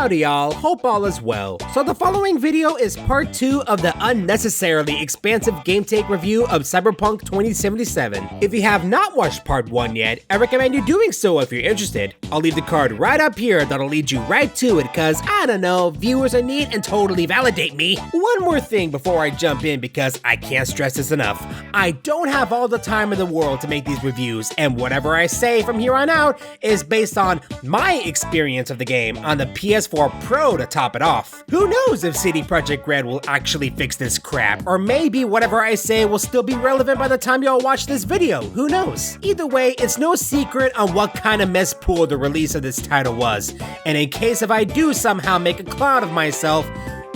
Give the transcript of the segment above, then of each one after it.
Howdy y'all, hope all is well. So the following video is part 2 of the unnecessarily expansive game take review of Cyberpunk 2077. If you have not watched part 1 yet, I recommend you doing so if you're interested. I'll leave the card right up here that'll lead you right to it cause, I don't know, viewers are neat and totally validate me. One more thing before I jump in because I can't stress this enough. I don't have all the time in the world to make these reviews, and whatever I say from here on out is based on my experience of the game on the PS4 Pro to top it off. Who knows if CD Projekt Red will actually fix this crap, or maybe whatever I say will still be relevant by the time y'all watch this video, who knows? Either way, it's no secret on what kind of mess pool the release of this title was, and in case if I do somehow make a clown of myself,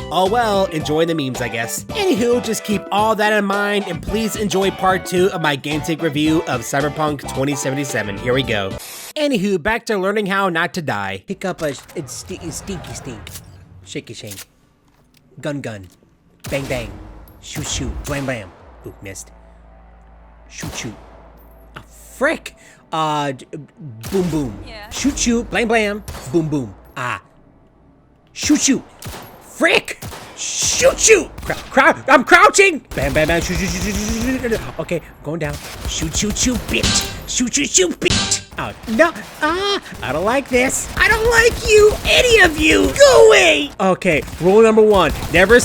oh well, enjoy the memes, I guess. Anywho, just keep all that in mind, and please enjoy part 2 of my game take review of Cyberpunk 2077. Here we go. Anywho, back to learning how not to die. Pick up a stinky stink. Shaky shake. Gun. Bang bang. Shoot. Blam blam. Ooh, missed. Shoot. Ah, frick. Boom. Yeah. Shoot. Blam. Boom. Ah. Shoot. Frick! Shoot! I'm crouching! Bam, shoot. Okay, going down. Shoot, bitch! Shoot, bitch! Oh, no, I don't like this. I don't like you, any of you! Go away! Okay, rule number 1, never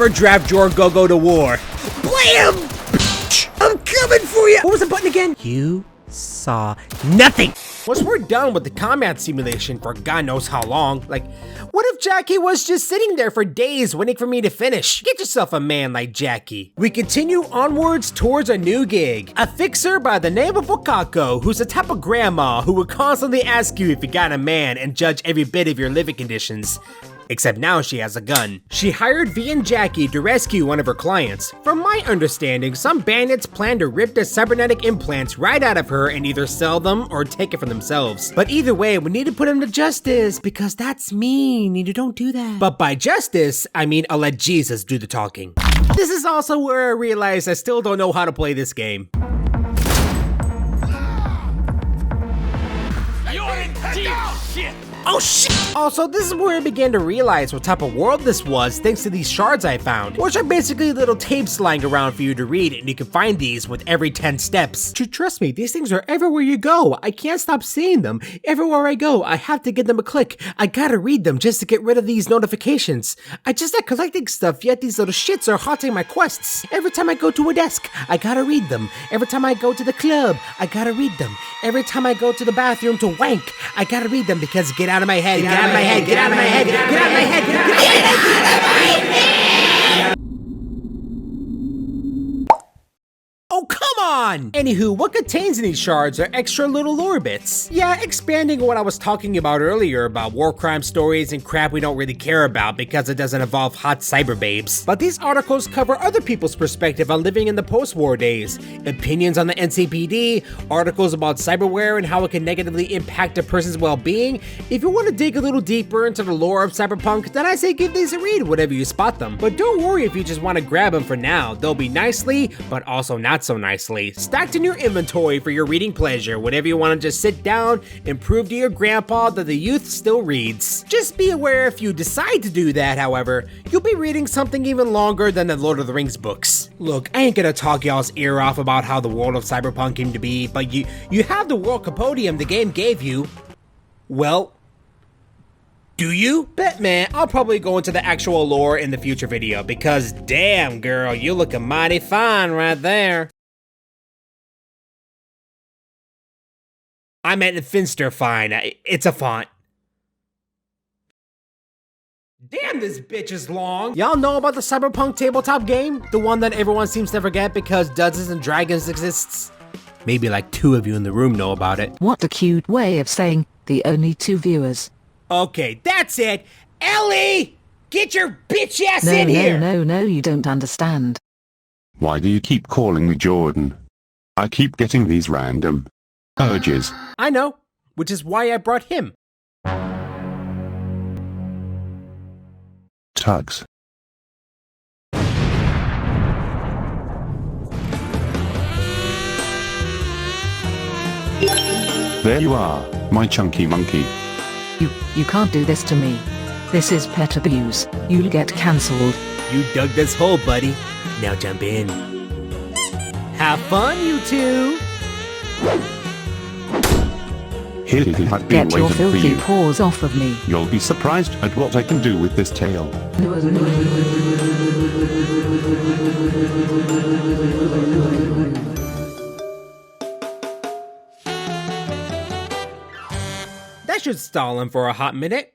drive JorGoGo to war. Blam! Bitch! I'm coming for you! What was the button again? You saw nothing! Once we're done with the combat simulation for God knows how long, what if Jackie was just sitting there for days waiting for me to finish? Get yourself a man like Jackie. We continue onwards towards a new gig. A fixer by the name of Wakako, who's the type of grandma who would constantly ask you if you got a man and judge every bit of your living conditions. Except now she has a gun. She hired V and Jackie to rescue one of her clients. From my understanding, some bandits plan to rip the cybernetic implants right out of her and either sell them or take it for themselves. But either way, we need to put him to justice because that's mean. You don't do that. But by justice, I mean I'll let Jesus do the talking. This is also where I realize I still don't know how to play this game. You're in deep shit! Oh shit! Also, this is where I began to realize what type of world this was thanks to these shards I found, which are basically little tapes lying around for you to read, and you can find these with every 10 steps. Trust me, these things are everywhere you go. I can't stop seeing them. Everywhere I go, I have to give them a click. I gotta read them just to get rid of these notifications. I just like collecting stuff, yet these little shits are haunting my quests. Every time I go to a desk, I gotta read them. Every time I go to the club, I gotta read them. Every time I go to the bathroom to wank, I gotta read them because get out of my head, get out of my head, get out of my head, get out of my head, get out of my head. Oh, come on! Anywho, what contains in these shards are extra little lore bits. Yeah, expanding on what I was talking about earlier about war crime stories and crap we don't really care about because it doesn't involve hot cyber babes. But these articles cover other people's perspective on living in the post-war days, opinions on the NCPD, articles about cyberware and how it can negatively impact a person's well-being. If you want to dig a little deeper into the lore of Cyberpunk, then I say give these a read whenever you spot them. But don't worry if you just want to grab them for now. They'll be nicely, but also not so nicely stacked in your inventory for your reading pleasure whenever you want to just sit down and prove to your grandpa that the youth still reads. Just be aware if you decide to do that, however, you'll be reading something even longer than the Lord of the Rings books. Look, I ain't gonna talk y'all's ear off about how the world of Cyberpunk came to be, but you have the world compendium the game gave you. Well, do you? Bet man, I'll probably go into the actual lore in the future video because damn girl, you looking mighty fine right there. I meant Finster fine, it's a font. Damn, this bitch is long. Y'all know about the Cyberpunk tabletop game? The one that everyone seems to forget because Dungeons and Dragons exists? Maybe like 2 of you in the room know about it. What a cute way of saying the only 2 viewers. Okay, that's it. Ellie! Get your bitch ass in here! No, you don't understand. Why do you keep calling me Jordan? I keep getting these random urges. I know, which is why I brought him. Tugs. There you are, my chunky monkey. You can't do this to me. This is pet abuse. You'll get cancelled. You dug this hole, buddy. Now jump in. Have fun, you two! Here, I've been Get your waiting for filthy you. paws off of me. You'll be surprised at what I can do with this tail. That should stall him for a hot minute.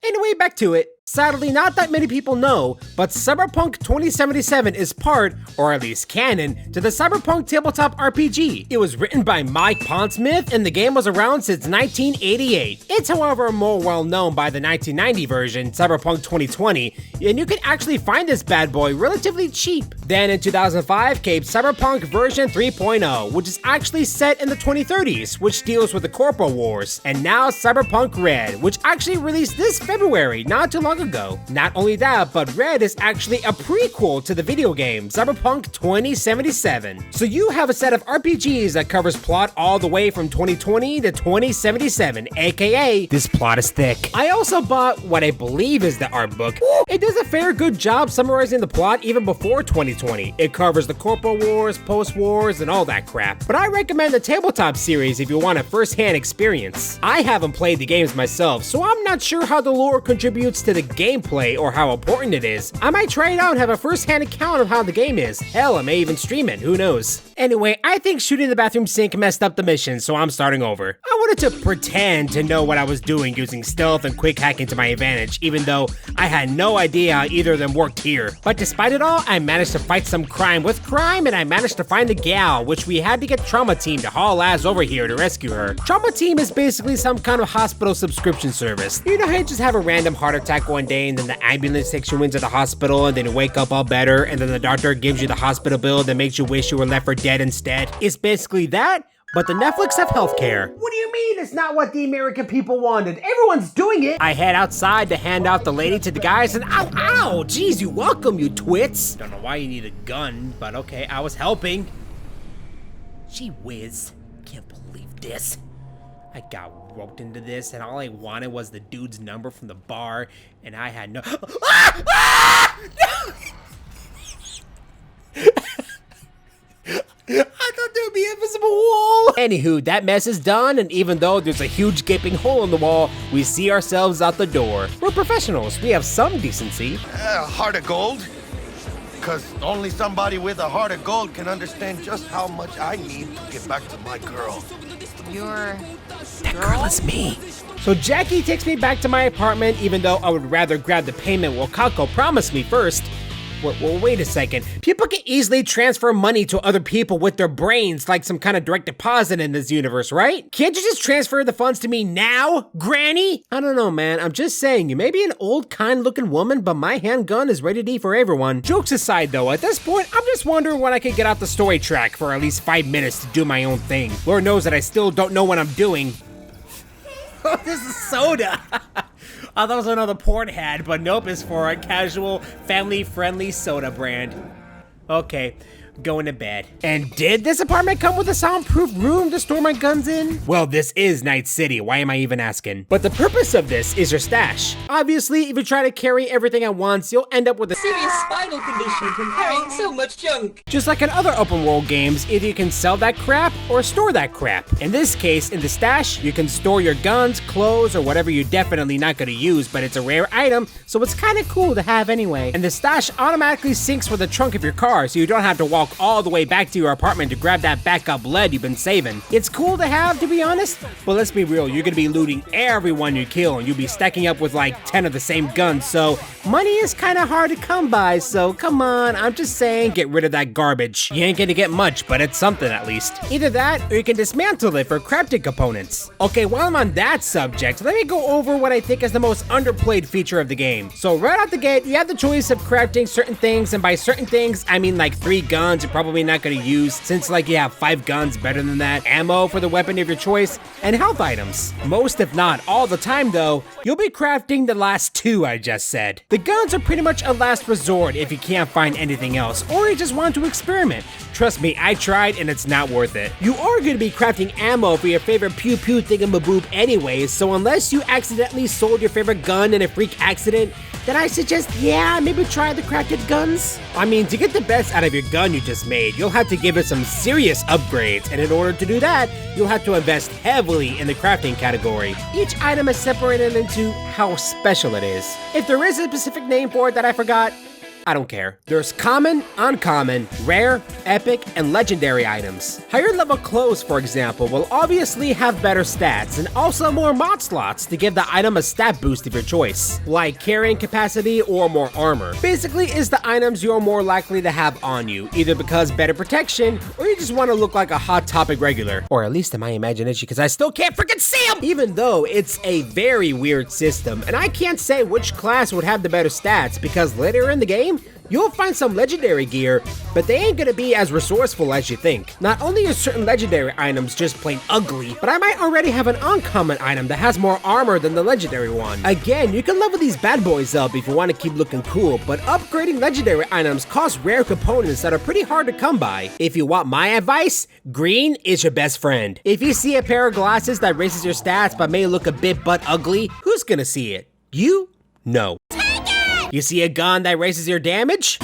Anyway, back to it. Sadly, not that many people know, but Cyberpunk 2077 is part, or at least canon, to the Cyberpunk tabletop RPG. It was written by Mike Pondsmith, and the game was around since 1988. It's however more well known by the 1990 version, Cyberpunk 2020, and you can actually find this bad boy relatively cheap. Then in 2005 came Cyberpunk version 3.0, which is actually set in the 2030s, which deals with the Corpo Wars. And now Cyberpunk Red, which actually released this February, not too long ago. Not only that, but Red is actually a prequel to the video game, Cyberpunk 2077. So you have a set of RPGs that covers plot all the way from 2020 to 2077, aka this plot is thick. I also bought what I believe is the art book. It does a fair good job summarizing the plot even before 2020. It covers the Corpo Wars, post-wars, and all that crap. But I recommend the tabletop series if you want a first-hand experience. I haven't played the games myself, so I'm not sure how the lore contributes to the gameplay or how important it is. I might try it out and have a first-hand account of how the game is. Hell, I may even stream it, who knows. Anyway, I think shooting the bathroom sink messed up the mission, so I'm starting over. I wanted to pretend to know what I was doing using stealth and quick hacking to my advantage, even though I had no idea how either of them worked here. But despite it all, I managed to fight some crime with crime, and I managed to find the gal, which we had to get Trauma Team to haul ass over here to rescue her. Trauma Team is basically some kind of hospital subscription service. You know how you just have a random heart attack one day, and then the ambulance takes you into the hospital, and then you wake up all better, and then the doctor gives you the hospital bill that makes you wish you were left for dead instead? It's basically that, but the Netflix of healthcare. What do you mean it's not what the American people wanted? Everyone's doing it! I head outside to hand out the lady to the guys, and ow, geez, you welcome, you twits! Don't know why you need a gun, but okay, I was helping. Gee whiz, can't believe this. I got roped into this, and all I wanted was the dude's number from the bar, and I had no. I thought there would be an invisible wall. Anywho, that mess is done, and even though there's a huge gaping hole in the wall, we see ourselves out the door. We're professionals. We have some decency. A heart of gold? Because only somebody with a heart of gold can understand just how much I need to get back to my girl. That girl is me. So Jackie takes me back to my apartment, even though I would rather grab the payment what Kako promised me first. Well, wait a second. People can easily transfer money to other people with their brains like some kind of direct deposit in this universe, right? Can't you just transfer the funds to me now, Granny? I don't know, man. I'm just saying, you may be an old, kind-looking woman, but my handgun is ready to eat for everyone. Jokes aside, though, at this point, I'm just wondering when I could get off the story track for at least 5 minutes to do my own thing. Lord knows that I still don't know what I'm doing. Oh, this is soda. I thought it was another port hat, but nope, it's for a casual, family-friendly soda brand. Okay, going to bed. And did this apartment come with a soundproof room to store my guns in? Well, this is Night City, why am I even asking? But the purpose of this is your stash. Obviously, if you try to carry everything at once, you'll end up with a serious spinal condition from carrying so much junk. Just like in other open world games, either you can sell that crap or store that crap. In this case, in the stash, you can store your guns, clothes, or whatever you're definitely not gonna use, but it's a rare item, so it's kinda cool to have anyway. And the stash automatically syncs with the trunk of your car, so you don't have to walk all the way back to your apartment to grab that backup lead you've been saving. It's cool to have, to be honest, but let's be real, you're gonna be looting everyone you kill, and you'll be stacking up with like 10 of the same guns, so money is kinda hard to come by, so come on, I'm just saying, get rid of that garbage. You ain't gonna get much, but it's something at least. Either that, or you can dismantle it for crafting components. Okay, while I'm on that subject, let me go over what I think is the most underplayed feature of the game. So right out the gate, you have the choice of crafting certain things, and by certain things, I mean like 3 guns, guns you're probably not gonna use, since like you have 5 guns better than that, ammo for the weapon of your choice, and health items. Most if not all the time though, you'll be crafting the last 2 I just said. The guns are pretty much a last resort if you can't find anything else, or you just want to experiment. Trust me, I tried and it's not worth it. You are gonna be crafting ammo for your favorite pew pew thingamaboob anyways, so unless you accidentally sold your favorite gun in a freak accident, then I suggest, yeah, maybe try the crafted guns. I mean, to get the best out of your gun you just made, you'll have to give it some serious upgrades, and in order to do that, you'll have to invest heavily in the crafting category. Each item is separated into how special it is. If there is a specific name for it that I forgot, I don't care. There's common, uncommon, rare, epic, and legendary items. Higher level clothes, for example, will obviously have better stats and also more mod slots to give the item a stat boost of your choice, like carrying capacity or more armor. Basically, it's the items you're more likely to have on you, either because better protection or you just want to look like a Hot Topic regular. Or at least in my imagination, because I still can't freaking see them! Even though it's a very weird system, and I can't say which class would have the better stats because later in the game, you'll find some legendary gear, but they ain't gonna be as resourceful as you think. Not only are certain legendary items just plain ugly, but I might already have an uncommon item that has more armor than the legendary one. Again, you can level these bad boys up if you want to keep looking cool, but upgrading legendary items costs rare components that are pretty hard to come by. If you want my advice, green is your best friend. If you see a pair of glasses that raises your stats but may look a bit butt ugly, who's gonna see it? You? No. You see a gun that raises your damage?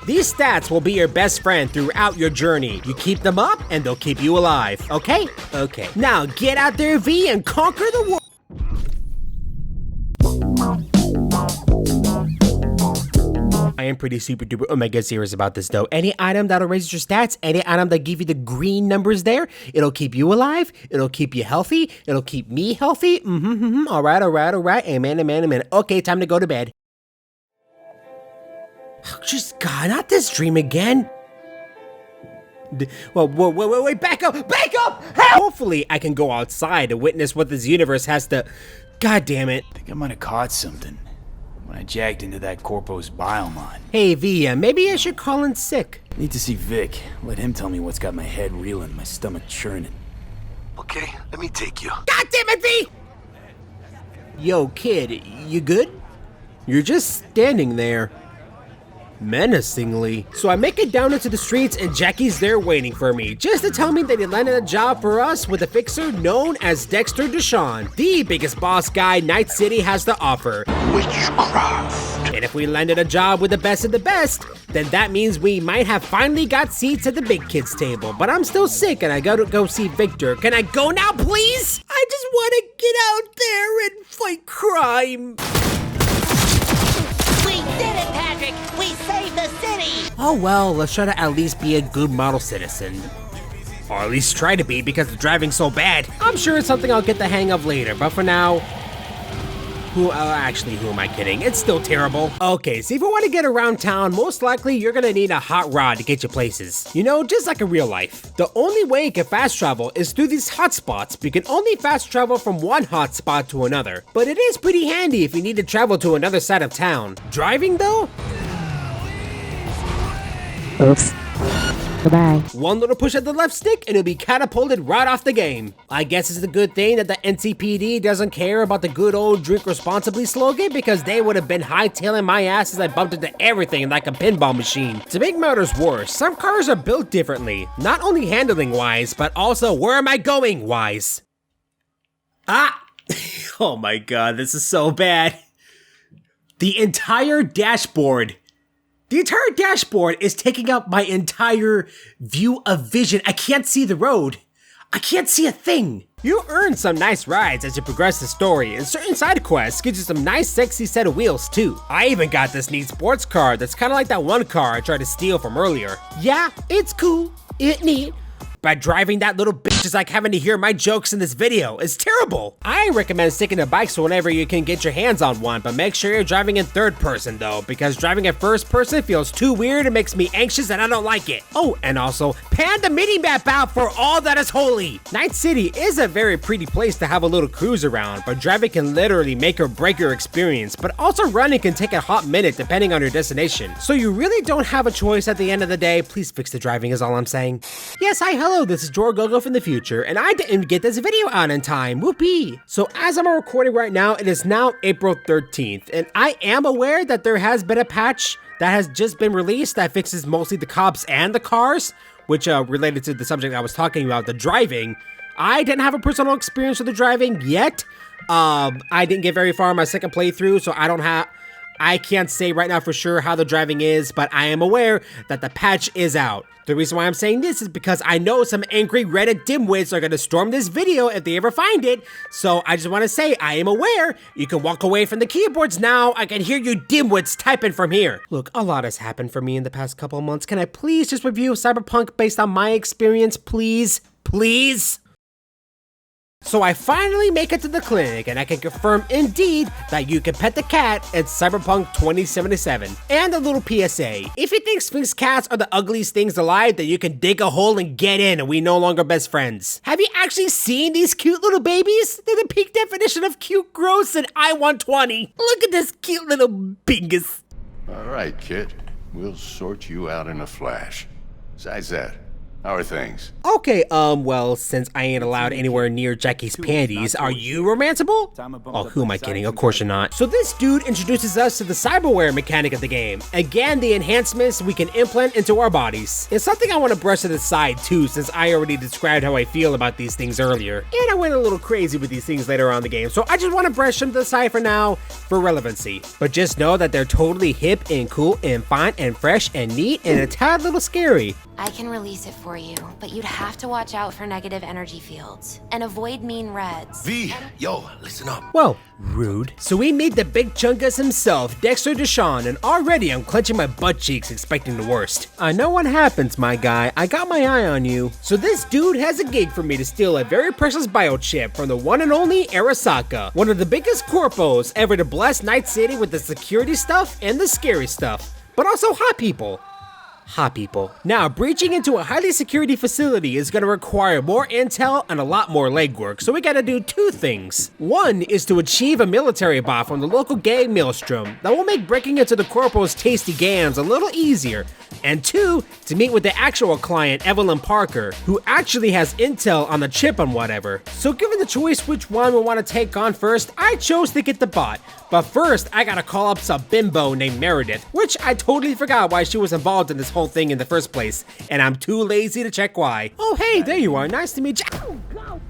These stats will be your best friend throughout your journey. You keep them up and they'll keep you alive, okay? Okay. Now get out there, V, and conquer the world. I am pretty super duper omega serious about this though. Any item that'll raise your stats, any item that give you the green numbers there, it'll keep you alive, it'll keep you healthy, it'll keep me healthy. All right. Amen. Okay, time to go to bed. Just God, not this dream again. Wait, back up! Help! Hopefully I can go outside to witness what this universe has to... God damn it. I think I might have caught something when I jagged into that Corpo's biomon. Hey V, maybe I should call in sick. Need to see Vic. Let him tell me what's got my head reeling, my stomach churning. Okay, let me take you. God damn it, V! Yo, kid, you good? You're just standing there. Menacingly. So I make it down into the streets and Jackie's there waiting for me, just to tell me that he landed a job for us with a fixer known as Dexter Deshawn, the biggest boss guy Night City has to offer. Witchcraft. And if we landed a job with the best of the best, then that means we might have finally got seats at the big kids table. But I'm still sick and I gotta go see Victor. Can I go now, please? I just want to get out there and fight crime. We did it, Patrick! We saved the city! Oh well, let's try to at least be a good model citizen. Or at least try to be, because the driving's so bad. I'm sure it's something I'll get the hang of later, but for now... who am I kidding? It's still terrible. Okay, so if you want to get around town, most likely you're gonna need a hot rod to get you places. You know, just like in real life. The only way you can fast travel is through these hotspots. You can only fast travel from one hotspot to another. But it is pretty handy if you need to travel to another side of town. Driving though? Oops. Goodbye. One little push of the left stick and it'll be catapulted right off the game. I guess it's a good thing that the NCPD doesn't care about the good old drink responsibly slogan, because they would have been hightailing my ass as I bumped into everything like a pinball machine. To make matters worse, some cars are built differently, not only handling wise, but also where am I going wise. Ah! Oh my god, this is so bad. The entire dashboard is taking up my entire view of vision. I can't see the road. I can't see a thing. You earn some nice rides as you progress the story, and certain side quests gives you some nice sexy set of wheels too. I even got this neat sports car that's kind of like that one car I tried to steal from earlier. Yeah, it's cool, it's neat, but driving that little bitch just like having to hear my jokes in this video. It's terrible. I recommend sticking to bikes whenever you can get your hands on one, but make sure you're driving in third person though, because driving in first person feels too weird and makes me anxious and I don't like it. Oh, and also, pan the mini map out for all that is holy. Night City is a very pretty place to have a little cruise around, but driving can literally make or break your experience, but also running can take a hot minute depending on your destination. So you really don't have a choice at the end of the day. Please fix the driving is all I'm saying. Yes, hi, hello, this is JorGoGo from the future, and I didn't get this video out in time, whoopee. So as I'm recording right now, it is now April 13th, and I am aware that there has been a patch that has just been released that fixes mostly the cops and the cars, which related to the subject I was talking about, the driving. I didn't have a personal experience with the driving yet. I didn't get very far in my second playthrough, so I can't say right now for sure how the driving is, but I am aware that the patch is out. The reason why I'm saying this is because I know some angry Reddit dimwits are gonna storm this video if they ever find it, so I just wanna say I am aware. You can walk away from the keyboards now. I can hear you dimwits typing from here. Look, a lot has happened for me in the past couple of months. Can I please just review Cyberpunk based on my experience, please? Please? So I finally make it to the clinic, and I can confirm indeed that you can pet the cat at Cyberpunk 2077. And a little PSA, if you think Sphinx cats are the ugliest things alive, then you can dig a hole and get in and we no longer best friends. Have you actually seen these cute little babies? They're the peak definition of cute, gross, and I 120. Look at this cute little bingus. All right, kid. We'll sort you out in a flash. Besides that, how are things? Okay, well, since I ain't allowed anywhere near Jackie's panties, are you romanceable? Oh, who am I kidding? Of course you're not. So this dude introduces us to the cyberware mechanic of the game. Again, the enhancements we can implant into our bodies. It's something I want to brush to the side too, since I already described how I feel about these things earlier. And I went a little crazy with these things later on in the game, so I just want to brush them to the side for now, for relevancy. But just know that they're totally hip and cool and fine and fresh and neat and a tad little scary. I can release it for you, but you'd have to watch out for negative energy fields and avoid mean reds. V, yo, listen up. Well, rude. So we meet the big chungus himself, Dexter Deshawn, and already I'm clenching my butt cheeks expecting the worst. I know what happens, my guy. I got my eye on you. So this dude has a gig for me to steal a very precious biochip from the one and only Arasaka, one of the biggest corpos ever to bless Night City with the security stuff and the scary stuff, but also hot people. Hot people. Now, breaching into a highly security facility is going to require more intel and a lot more legwork, so we gotta do two things. One is to achieve a military bot from the local gang Maelstrom that will make breaking into the Corpo's tasty gams a little easier. And two, to meet with the actual client, Evelyn Parker, who actually has intel on the chip and whatever. So given the choice which one we want to take on first, I chose to get the bot. But first, I gotta call up some bimbo named Meredith, which I totally forgot why she was involved in this whole thing in the first place, and I'm too lazy to check why. Oh hey, there you are, nice to meet you. Oh god,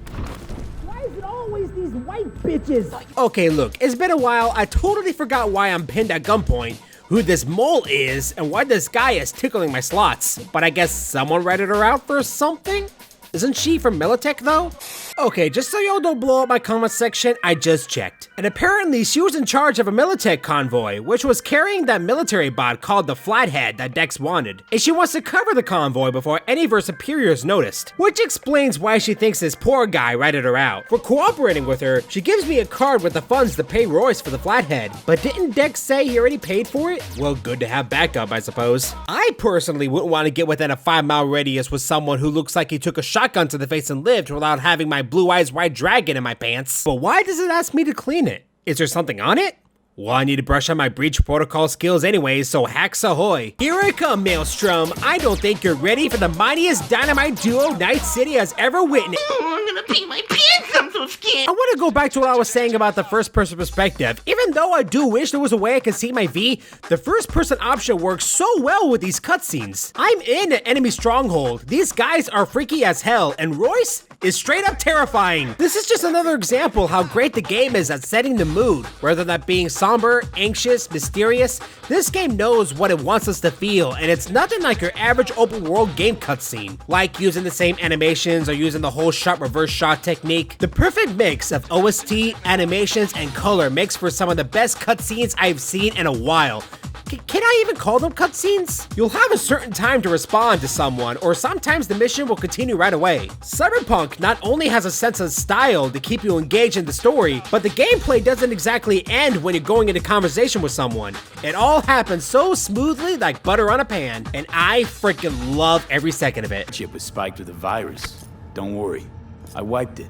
why is it always these white bitches? Okay look, it's been a while, I totally forgot why I'm pinned at gunpoint, who this mole is, and why this guy is tickling my slots. But I guess someone ratted her out for something? Isn't she from Militech though? Okay, just so y'all don't blow up my comment section, I just checked. And apparently she was in charge of a Militech convoy, which was carrying that military bot called the Flathead that Dex wanted. And she wants to cover the convoy before any of her superiors noticed. Which explains why she thinks this poor guy ratted her out. For cooperating with her, she gives me a card with the funds to pay Royce for the Flathead. But didn't Dex say he already paid for it? Well, good to have backup, I suppose. I personally wouldn't want to get within a 5-mile radius with someone who looks like he took a shotgun to the face and lived without having my blue eyes white dragon in my pants. But why does it ask me to clean it? Is there something on it? Well, I need to brush on my breach protocol skills anyways, so hacks ahoy. Here I come, Maelstrom. I don't think you're ready for the mightiest dynamite duo Night City has ever witnessed. Oh, I'm gonna pee my pants, I'm so scared. I want to go back to what I was saying about the first-person perspective. Even though I do wish there was a way I could see my V, the first-person option works so well with these cutscenes. I'm in an enemy stronghold. These guys are freaky as hell, and Royce is straight up terrifying. This is just another example how great the game is at setting the mood, whether that being somber, anxious, mysterious. This game knows what it wants us to feel, and it's nothing like your average open world game cutscene, like using the same animations or using the whole shot reverse shot technique. The perfect mix of OST, animations, and color makes for some of the best cutscenes I've seen in a while. Can I even call them cutscenes? You'll have a certain time to respond to someone, or sometimes the mission will continue right away. Cyberpunk not only has a sense of style to keep you engaged in the story, but the gameplay doesn't exactly end when you're going into conversation with someone. It all happens so smoothly like butter on a pan, and I freaking love every second of it. Chip was spiked with a virus. Don't worry, I wiped it.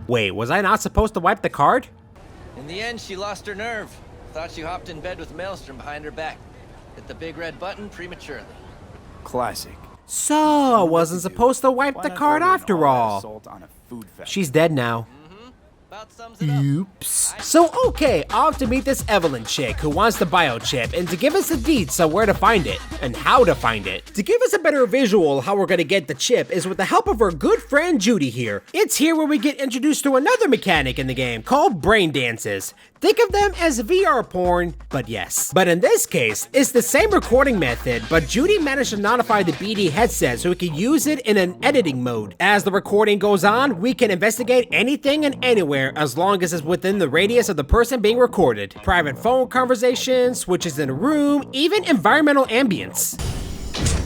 Wait, was I not supposed to wipe the card? In the end, she lost her nerve. Thought she hopped in bed with Maelstrom behind her back. Hit the big red button prematurely. Classic. So, I wasn't supposed to wipe Why the not card order an after all-out all. assault on a food factory? She's dead now. About sums it up. Oops. So, okay, off to meet this Evelyn chick who wants the biochip and to give us the deets on where to find it and how to find it. To give us a better visual how we're gonna get the chip is with the help of our good friend Judy here. It's here where we get introduced to another mechanic in the game called brain dances. Think of them as VR porn, but yes. But in this case, it's the same recording method, but Judy managed to modify the BD headset so we can use it in an editing mode. As the recording goes on, we can investigate anything and anywhere as long as it's within the radius of the person being recorded. Private phone conversations, switches in a room, even environmental ambience.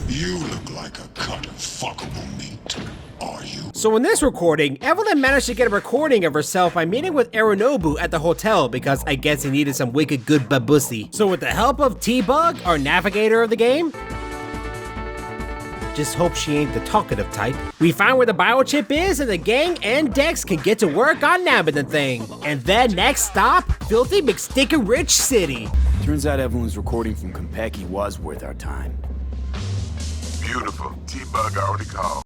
You look like a cut of fuckable meat, are you? So in this recording, Evelyn managed to get a recording of herself by meeting with Aronobu at the hotel because I guess he needed some wicked good babussy. So with the help of T-Bug, our navigator of the game, just hope she ain't the talkative type, we find where the biochip is and the gang and Dex can get to work on nabbing the thing. And then next stop, Filthy McStinkin' Rich City. Turns out Evelyn's recording from Kompeki was worth our time. Beautiful. T-Bug already called.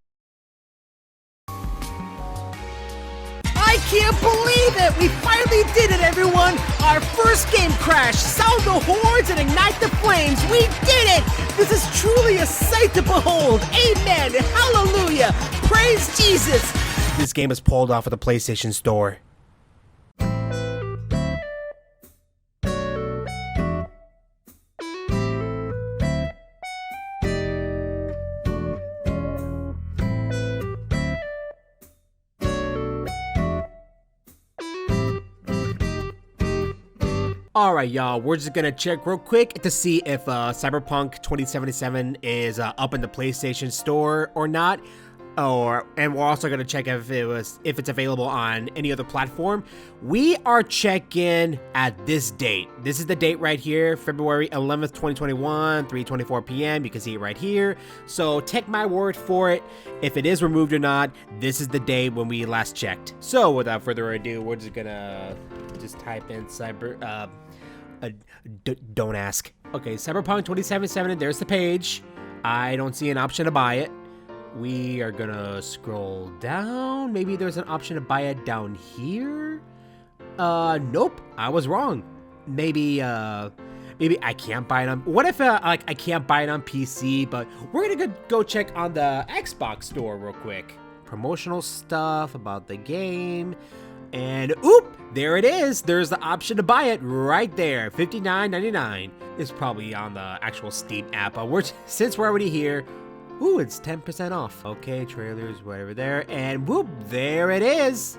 I can't believe it! We finally did it, everyone! Our first game crash! Sound the horns and ignite the flames! We did it! This is truly a sight to behold! Amen! Hallelujah! Praise Jesus! This game is pulled off of the PlayStation Store. Alright y'all, we're just gonna check real quick to see if Cyberpunk 2077 is up in the PlayStation Store or not. And we're also gonna check if it's available on any other platform. We are checking at this date. This is the date right here, February 11th, 2021, 3:24 p.m. You can see it right here. So take my word for it. If it is removed or not, this is the day when we last checked. So without further ado, we're just gonna type in don't ask. Okay, Cyberpunk 2077, there's the page. I don't see an option to buy it. We are gonna scroll down. Maybe there's an option to buy it down here. Nope, I was wrong. Maybe I can't buy it on, what if I can't buy it on PC, but we're gonna go check on the Xbox store real quick. Promotional stuff about the game. And oop, there it is. There's the option to buy it right there, $59.99. It's probably on the actual Steam app. Since we're already here, ooh, it's 10% off. Okay, trailers, whatever there, and whoop, there it is.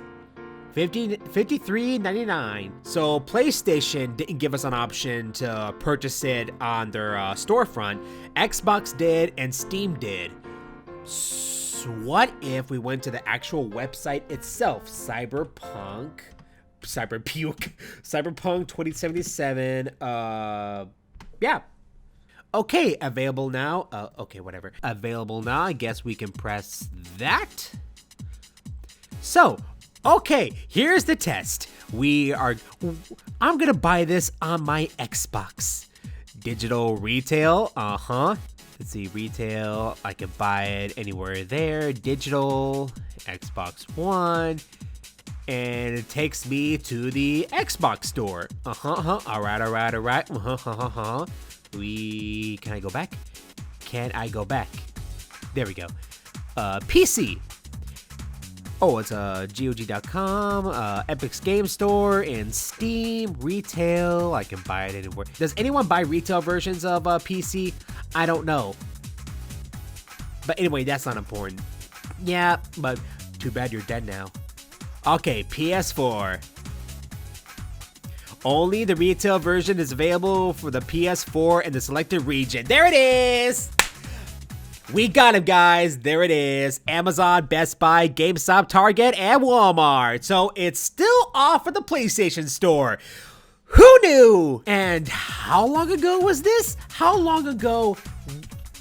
$53.99. So PlayStation didn't give us an option to purchase it on their storefront. Xbox did, and Steam did. What if we went to the actual website itself? Cyberpunk 2077. Yeah. Okay, available now. Okay, whatever. Available now. I guess we can press that. So, okay, here's the test. I'm gonna buy this on my Xbox. Digital retail. Let's see, retail, I can buy it anywhere there. Digital, Xbox One, and it takes me to the Xbox store. All right. Can I go back? Can I go back? There we go. PC. Oh, it's GOG.com, Epic's Game Store, and Steam, retail. I can buy it anywhere. Does anyone buy retail versions of PC? I don't know. But anyway, that's not important. Yeah, but too bad you're dead now. Okay, PS4. Only the retail version is available for the PS4 in the selected region. There it is! We got him, guys. There it is. Amazon, Best Buy, GameStop, Target, and Walmart. So it's still off for the PlayStation Store. Who knew? And how long ago was this? How long ago?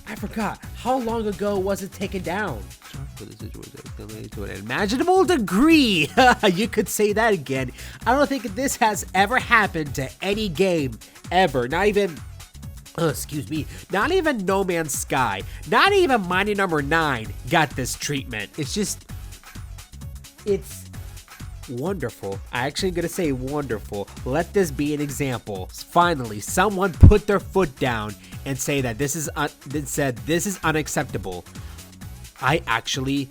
I forgot. How long ago was it taken down? To an unimaginable degree. You could say that again. I don't think this has ever happened to any game ever. Not even... excuse me, not even No Man's Sky, not even Mighty Number 9 got this treatment. It's wonderful. I actually gonna say wonderful. Let this be an example. Finally, someone put their foot down and say that this is unacceptable. I actually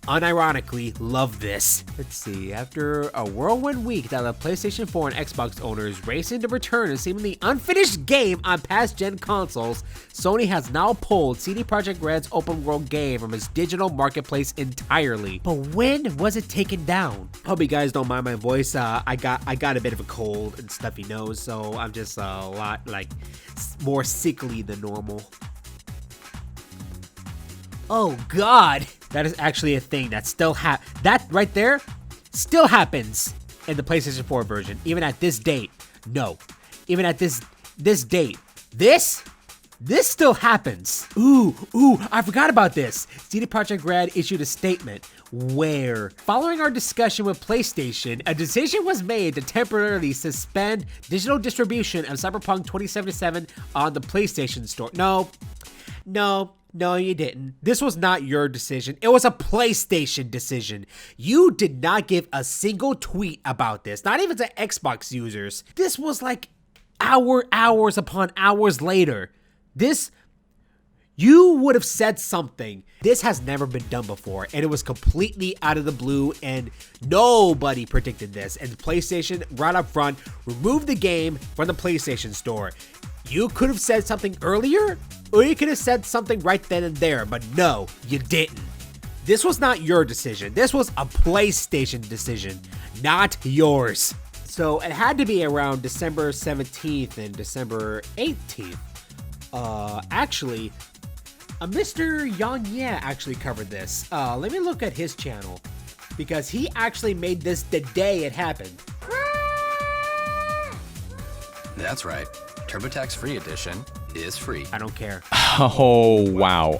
unironically love this. Let's see, after a whirlwind week that the PlayStation 4 and Xbox owners racing to return a seemingly unfinished game on past-gen consoles, Sony has now pulled CD Projekt Red's open world game from its digital marketplace entirely. But when was it taken down? Hope you guys don't mind my voice. I got a bit of a cold and stuffy nose, so I'm just a lot more sickly than normal. Oh God, that is actually a thing that still that right there still happens in the PlayStation 4 version, even at this date. No, even at this date, this still happens. Ooh, I forgot about this. CD Projekt Red issued a statement where, following our discussion with PlayStation, a decision was made to temporarily suspend digital distribution of Cyberpunk 2077 on the PlayStation Store. No, you didn't. This was not your decision. It was a PlayStation decision. You did not give a single tweet about this, not even to Xbox users. This was like hours upon hours later. You would have said something. This has never been done before, and it was completely out of the blue, and nobody predicted this. And PlayStation, right up front, removed the game from the PlayStation Store. You could have said something earlier, or you could have said something right then and there, but no, you didn't. This was not your decision. This was a PlayStation decision, not yours. So it had to be around December 17th and December 18th. Actually, Mr. Yang actually covered this. Let me look at his channel, because he actually made this the day it happened. That's right. TurboTax Free Edition is free. I don't care. Oh, wow.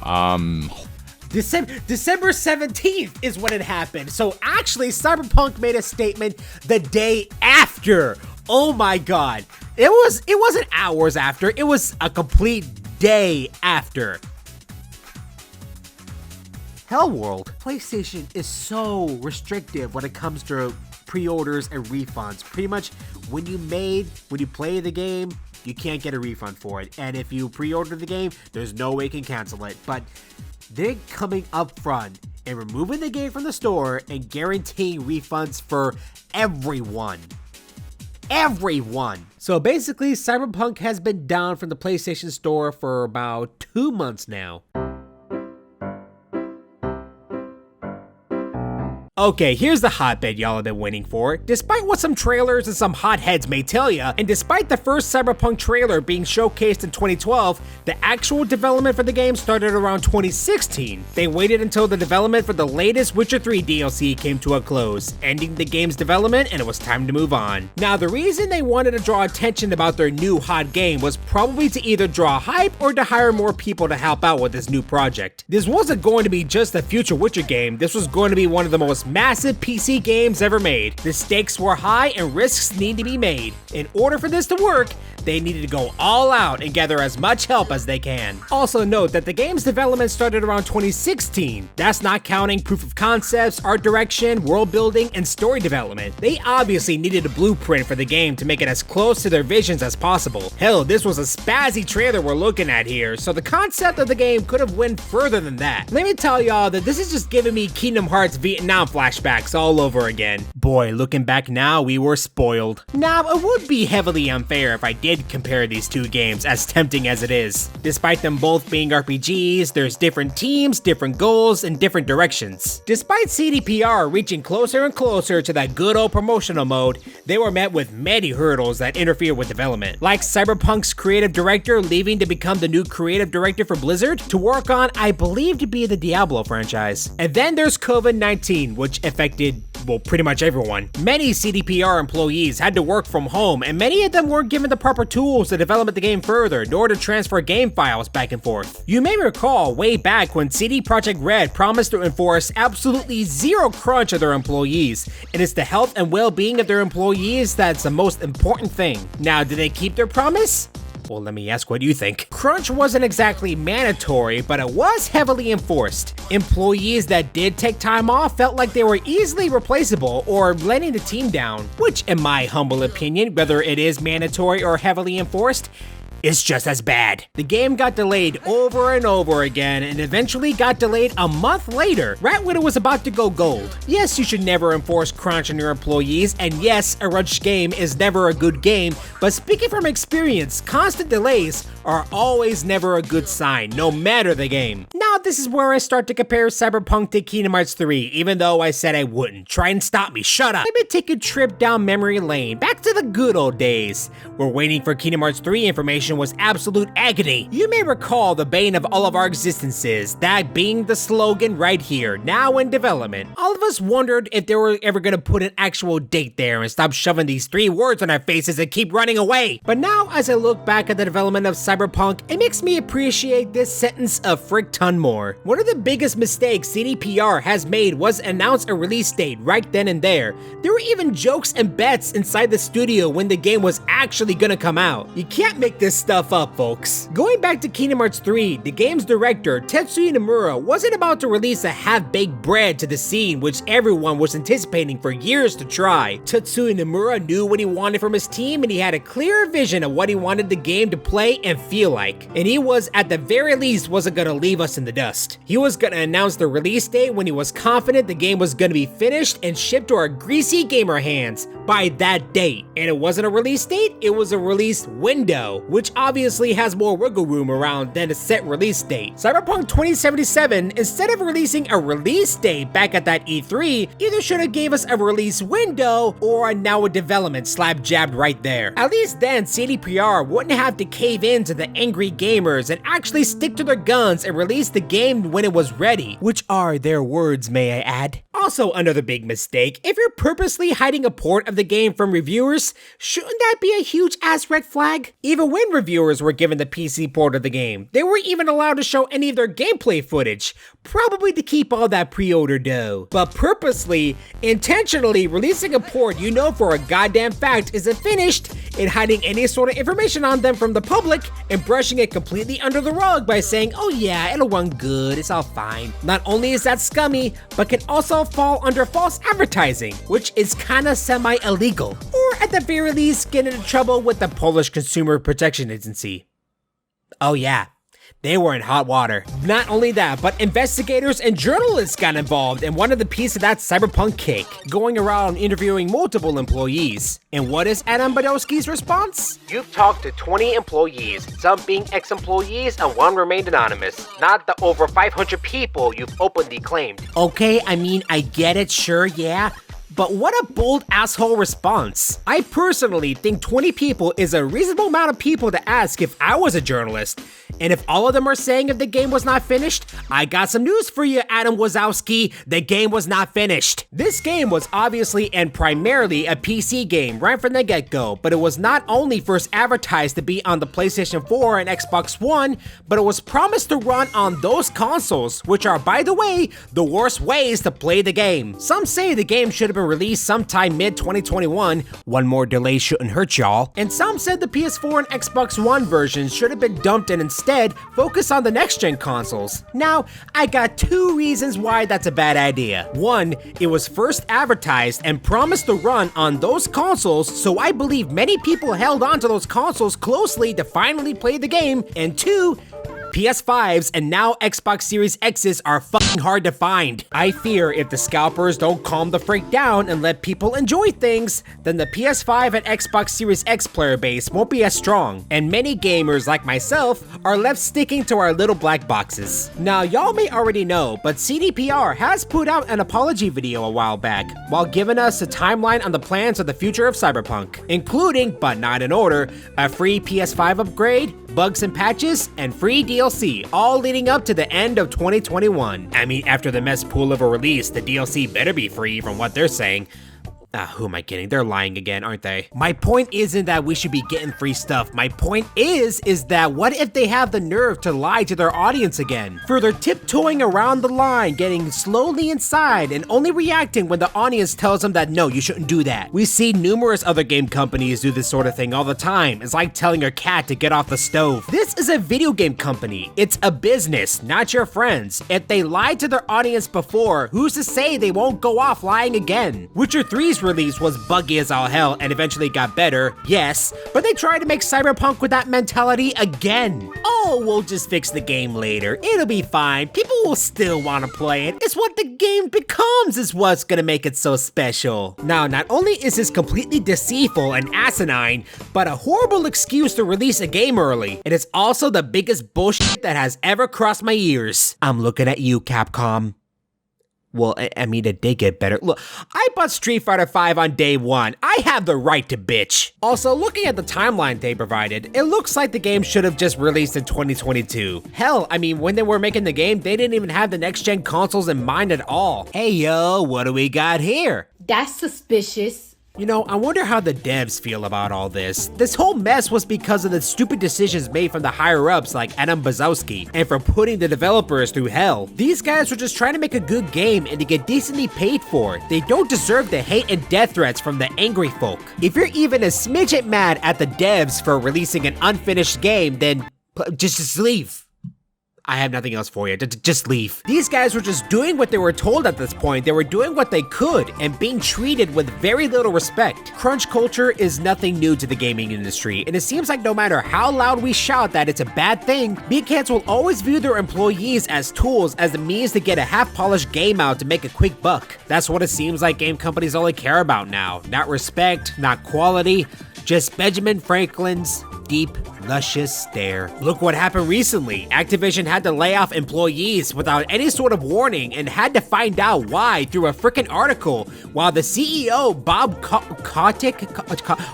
December 17th is when it happened. So actually, Cyberpunk made a statement the day after. Oh my God. It wasn't hours after. It was a complete day after. Hell World. PlayStation is so restrictive when it comes to pre-orders and refunds. Pretty much when you play the game, you can't get a refund for it. And if you pre-order the game, there's no way you can cancel it. But they're coming up front and removing the game from the store and guaranteeing refunds for everyone. Everyone. So basically, Cyberpunk has been down from the PlayStation Store for about 2 months now. Okay, here's the hotbed y'all have been waiting for. Despite what some trailers and some hotheads may tell ya, and despite the first Cyberpunk trailer being showcased in 2012, the actual development for the game started around 2016. They waited until the development for the latest Witcher 3 DLC came to a close, ending the game's development, and it was time to move on. Now, the reason they wanted to draw attention about their new hot game was probably to either draw hype or to hire more people to help out with this new project. This wasn't going to be just a future Witcher game, this was going to be one of the most massive PC games ever made. The stakes were high and risks need to be made. In order for this to work, they needed to go all out and gather as much help as they can. Also note that the game's development started around 2016. That's not counting proof of concepts, art direction, world building, and story development. They obviously needed a blueprint for the game to make it as close to their visions as possible. Hell, this was a spazzy trailer we're looking at here, so the concept of the game could have went further than that. Let me tell y'all that this is just giving me Kingdom Hearts Vietnam flashbacks all over again. Boy, looking back now, we were spoiled. Now, it would be heavily unfair if I did did compare these two games, as tempting as it is. Despite them both being RPGs, there's different teams, different goals, and different directions. Despite CDPR reaching closer and closer to that good old promotional mode, they were met with many hurdles that interfere with development. Like Cyberpunk's creative director leaving to become the new creative director for Blizzard to work on, I believe, to be the Diablo franchise. And then there's COVID-19, which affected, well, pretty much everyone. Many CDPR employees had to work from home, and many of them weren't given the proper tools to develop the game further, nor to transfer game files back and forth. You may recall way back when CD Projekt Red promised to enforce absolutely zero crunch of their employees, and it's the health and well-being of their employees that's the most important thing. Now, did they keep their promise? Well, let me ask what you think. Crunch wasn't exactly mandatory, but it was heavily enforced. Employees that did take time off felt like they were easily replaceable or letting the team down, which in my humble opinion, whether it is mandatory or heavily enforced, it's just as bad. The game got delayed over and over again and eventually got delayed a month later, right when it was about to go gold. Yes, you should never enforce crunch on your employees, and yes, a rushed game is never a good game, but speaking from experience, constant delays are always never a good sign, no matter the game. Now this is where I start to compare Cyberpunk to Kingdom Hearts 3, even though I said I wouldn't. Try and stop me, shut up. Let me take a trip down memory lane, back to the good old days, where waiting for Kingdom Hearts 3 information was absolute agony. You may recall the bane of all of our existences, that being the slogan right here, now in development. All of us wondered if they were ever gonna put an actual date there and stop shoving these 3 words on our faces and keep running away. But now, as I look back at the development of Cyberpunk, it makes me appreciate this sentence a frick ton more. One of the biggest mistakes CDPR has made was announce a release date right then and there. There were even jokes and bets inside the studio when the game was actually gonna come out. You can't make this stuff up, folks. Going back to Kingdom Hearts 3, the game's director, Tetsuya Nomura, wasn't about to release a half-baked bread to the scene which everyone was anticipating for years to try. Tetsuya Nomura knew what he wanted from his team, and he had a clear vision of what he wanted the game to play and feel like. And he was, at the very least, wasn't gonna leave us in the dust. He was gonna announce the release date when he was confident the game was gonna be finished and shipped to our greasy gamer hands by that date. And it wasn't a release date, it was a release window, which obviously has more wiggle room around than a set release date. Cyberpunk 2077, instead of releasing a release date back at that E3, either should have gave us a release window or now a development slap jabbed right there. At least then CDPR wouldn't have to cave in to the angry gamers and actually stick to their guns and release the game when it was ready, which are their words, may I add. Also, another big mistake, if you're purposely hiding a port of the game from reviewers, shouldn't that be a huge ass red flag? Even when reviewers were given the PC port of the game, they weren't even allowed to show any of their gameplay footage, probably to keep all that pre-order dough. But purposely, intentionally releasing a port you know for a goddamn fact isn't finished, and hiding any sort of information on them from the public, and brushing it completely under the rug by saying, oh yeah, it'll run good, it's all fine. Not only is that scummy, but can also fall under false advertising, which is kinda semi-illegal. Or at the very least, get into trouble with the Polish Consumer Protection Agency. Oh yeah, they were in hot water. Not only that, but investigators and journalists got involved in one of the pieces of that Cyberpunk cake, going around interviewing multiple employees. And what is Adam Badowski's response? You've talked to 20 employees, some being ex-employees and one remained anonymous, not the over 500 people you've openly claimed. Okay, I mean, I get it, sure, yeah. But what a bold asshole response. I personally think 20 people is a reasonable amount of people to ask if I was a journalist. And if all of them are saying if the game was not finished, I got some news for you, Adam Wazowski. The game was not finished. This game was obviously and primarily a PC game right from the get-go, but it was not only first advertised to be on the PlayStation 4 and Xbox One, but it was promised to run on those consoles, which are, by the way, the worst ways to play the game. Some say the game should have been released sometime mid-2021, one more delay shouldn't hurt y'all, and some said the PS4 and Xbox One versions should have been dumped and instead focus on the next-gen consoles. Now, I got 2 reasons why that's a bad idea. 1, it was first advertised and promised to run on those consoles, so I believe many people held on to those consoles closely to finally play the game, and 2, PS5s and now Xbox Series X's are fucking hard to find. I fear if the scalpers don't calm the freak down and let people enjoy things, then the PS5 and Xbox Series X player base won't be as strong, and many gamers like myself are left sticking to our little black boxes. Now, y'all may already know, but CDPR has put out an apology video a while back, while giving us a timeline on the plans of the future of Cyberpunk, including, but not in order, a free PS5 upgrade, bugs and patches, and free DLC, all leading up to the end of 2021. I mean, after the mess pool of a release, the DLC better be free from what they're saying. Who am I kidding? They're lying again, aren't they? My point isn't that we should be getting free stuff. My point is that what if they have the nerve to lie to their audience again? Further tiptoeing around the line, getting slowly inside, and only reacting when the audience tells them that no, you shouldn't do that. We see numerous other game companies do this sort of thing all the time. It's like telling your cat to get off the stove. This is a video game company. It's a business, not your friends. If they lied to their audience before, who's to say they won't go off lying again? Witcher 3's release was buggy as all hell and eventually got better, yes, but they tried to make Cyberpunk with that mentality again. Oh, we'll just fix the game later. It'll be fine. People will still want to play it. It's what the game becomes is what's gonna make it so special. Now, not only is this completely deceitful and asinine, but a horrible excuse to release a game early. It is also the biggest bullshit that has ever crossed my ears. I'm looking at you, Capcom. Well, I mean, it did get better. Look, I bought Street Fighter V on day one. I have the right to bitch. Also, looking at the timeline they provided, it looks like the game should have just released in 2022. Hell, I mean, when they were making the game, they didn't even have the next-gen consoles in mind at all. Hey, yo, what do we got here? That's suspicious. You know, I wonder how the devs feel about all this. This whole mess was because of the stupid decisions made from the higher-ups like Adam Bazowski, and for putting the developers through hell. These guys were just trying to make a good game and to get decently paid for it. They don't deserve the hate and death threats from the angry folk. If you're even a smidget mad at the devs for releasing an unfinished game, then just leave. I have nothing else for you. Just leave. These guys were just doing what they were told at this point. They were doing what they could and being treated with very little respect. Crunch culture is nothing new to the gaming industry, and it seems like no matter how loud we shout that it's a bad thing, big cats will always view their employees as tools, as a means to get a half-polished game out to make a quick buck. That's what it seems like game companies only care about now. Not respect, not quality, just Benjamin Franklin's deep, luscious stare. Look what happened recently. Activision had to lay off employees without any sort of warning and had to find out why through a freaking article, while the CEO, Bob Kotick,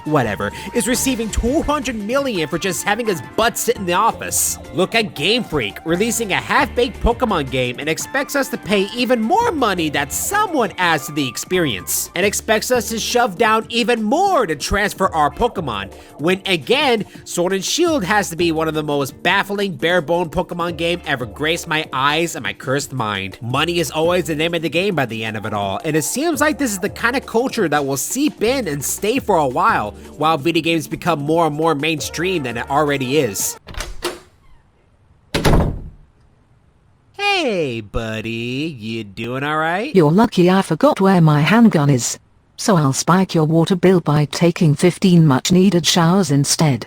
whatever, is receiving $200 million for just having his butt sit in the office. Look at Game Freak, releasing a half-baked Pokemon game and expects us to pay even more money that someone adds to the experience, and expects us to shove down even more to transfer our Pokemon, when again, Sword and Shield has to be one of the most baffling bare-bone Pokemon game ever graced my eyes and my cursed mind. Money is always the name of the game by the end of it all, and it seems like this is the kind of culture that will seep in and stay for a while video games become more and more mainstream than it already is. Hey, buddy, you doing alright? You're lucky I forgot where my handgun is. So I'll spike your water bill by taking 15 much-needed showers instead.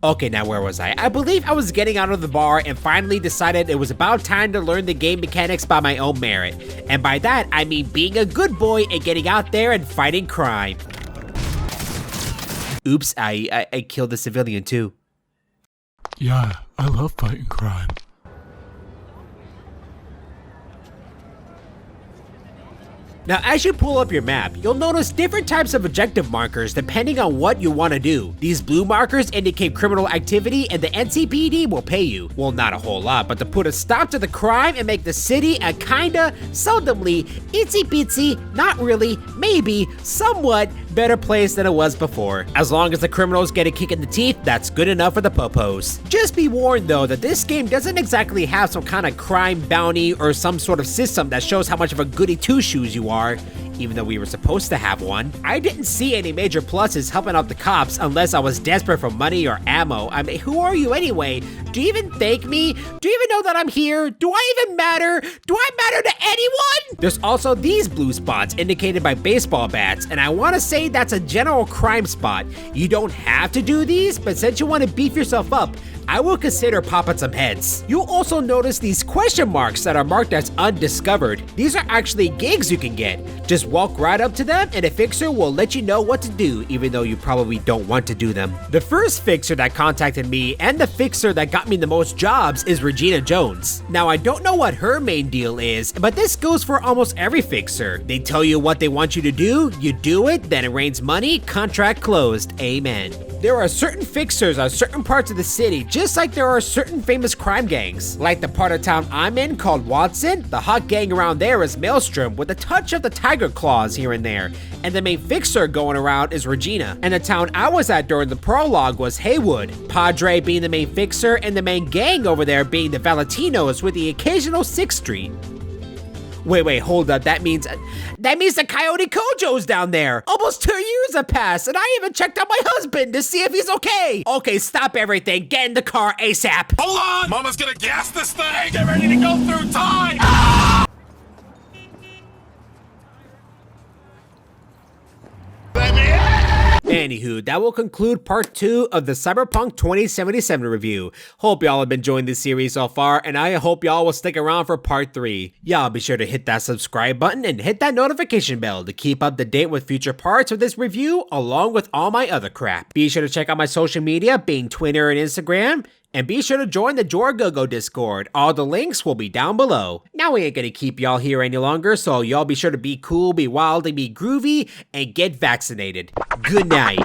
Okay, now where was I? I believe I was getting out of the bar and finally decided it was about time to learn the game mechanics by my own merit. And by that, I mean being a good boy and getting out there and fighting crime. Oops, I killed a civilian too. Yeah, I love fighting crime. Now, as you pull up your map, you'll notice different types of objective markers depending on what you want to do. These blue markers indicate criminal activity and the NCPD will pay you. Well, not a whole lot, but to put a stop to the crime and make the city a kinda, seldomly, itsy-bitsy, not really, maybe, somewhat better place than it was before. As long as the criminals get a kick in the teeth, that's good enough for the popos. Just be warned though that this game doesn't exactly have some kind of crime bounty or some sort of system that shows how much of a goody two-shoes you are. even though we were supposed to have one. I didn't see any major pluses helping out the cops unless I was desperate for money or ammo. I mean, who are you anyway? Do you even thank me? Do you even know that I'm here? Do I even matter? Do I matter to anyone? There's also these blue spots indicated by baseball bats, and I want to say that's a general crime spot. You don't have to do these, but since you want to beef yourself up, I will consider popping some heads. You'll also notice these question marks that are marked as undiscovered. These are actually gigs you can get. Just walk right up to them and a fixer will let you know what to do, even though you probably don't want to do them. The first fixer that contacted me and the fixer that got me the most jobs is Regina Jones. Now I don't know what her main deal is, but this goes for almost every fixer. They tell you what they want you to do, you do it, then it rains money, contract closed, amen. There are certain fixers on certain parts of the city, just like there are certain famous crime gangs. Like the part of town I'm in called Watson, the hot gang around there is Maelstrom with a touch of the tiger claws here and there. And the main fixer going around is Regina. And the town I was at during the prologue was Haywood, Padre being the main fixer and the main gang over there being the Valentinos with the occasional 6th Street. Wait, hold up. That means the Coyote Kojo's down there. Almost 2 years have passed, and I even checked on my husband to see if he's okay. Okay, stop everything. Get in the car ASAP. Hold on! Mama's gonna gas this thing! Get ready to go through time! Ah! Anywho, that will conclude part 2 of the Cyberpunk 2077 review. Hope y'all have been enjoying this series so far, and I hope y'all will stick around for part 3. Y'all be sure to hit that subscribe button and hit that notification bell to keep up to date with future parts of this review, along with all my other crap. Be sure to check out my social media, being Twitter and Instagram, and be sure to join the JorGoGo Discord. All the links will be down below. Now we ain't gonna keep y'all here any longer, so y'all be sure to be cool, be wild, and be groovy, and get vaccinated. Good night.